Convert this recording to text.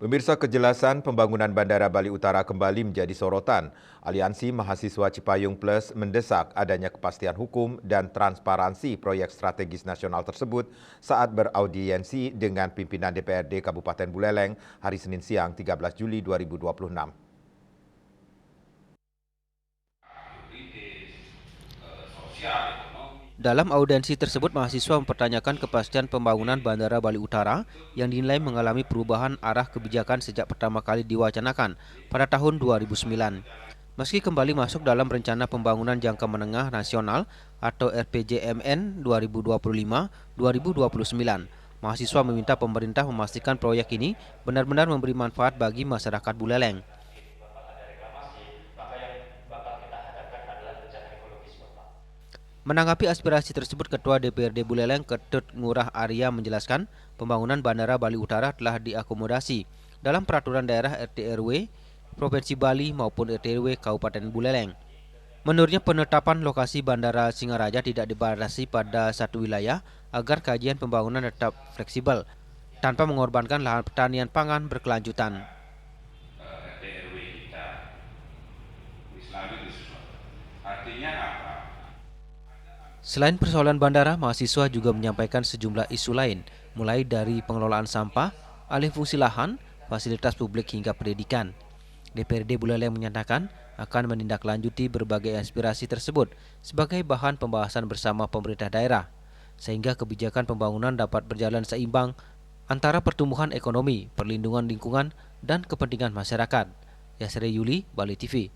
Pemirsa, kejelasan pembangunan Bandara Bali Utara kembali menjadi sorotan. Aliansi Mahasiswa Cipayung Plus mendesak adanya kepastian hukum dan transparansi proyek strategis nasional tersebut saat beraudiensi dengan pimpinan DPRD Kabupaten Buleleng hari Senin siang 13 Juli 2026. Dalam audiensi tersebut, mahasiswa mempertanyakan kepastian pembangunan Bandara Bali Utara yang dinilai mengalami perubahan arah kebijakan sejak pertama kali diwacanakan pada tahun 2009. Meski kembali masuk dalam Rencana Pembangunan Jangka Menengah Nasional atau RPJMN 2025-2029, mahasiswa meminta pemerintah memastikan proyek ini benar-benar memberi manfaat bagi masyarakat Buleleng. Menanggapi aspirasi tersebut, Ketua DPRD Buleleng Ketut Ngurah Arya menjelaskan pembangunan Bandara Bali Utara telah diakomodasi dalam peraturan daerah RT/RW Provinsi Bali maupun RT/RW Kabupaten Buleleng. Menurutnya, penetapan lokasi Bandara Singaraja tidak dibatasi pada satu wilayah agar kajian pembangunan tetap fleksibel tanpa mengorbankan lahan pertanian pangan berkelanjutan. RT/RW kita selalu disusun. Artinya apa? Selain persoalan bandara, mahasiswa juga menyampaikan sejumlah isu lain, mulai dari pengelolaan sampah, alih fungsi lahan, fasilitas publik hingga pendidikan. DPRD Buleleng menyatakan akan menindaklanjuti berbagai aspirasi tersebut sebagai bahan pembahasan bersama pemerintah daerah, sehingga kebijakan pembangunan dapat berjalan seimbang antara pertumbuhan ekonomi, perlindungan lingkungan, dan kepentingan masyarakat. Yasri Yuli, Bali TV.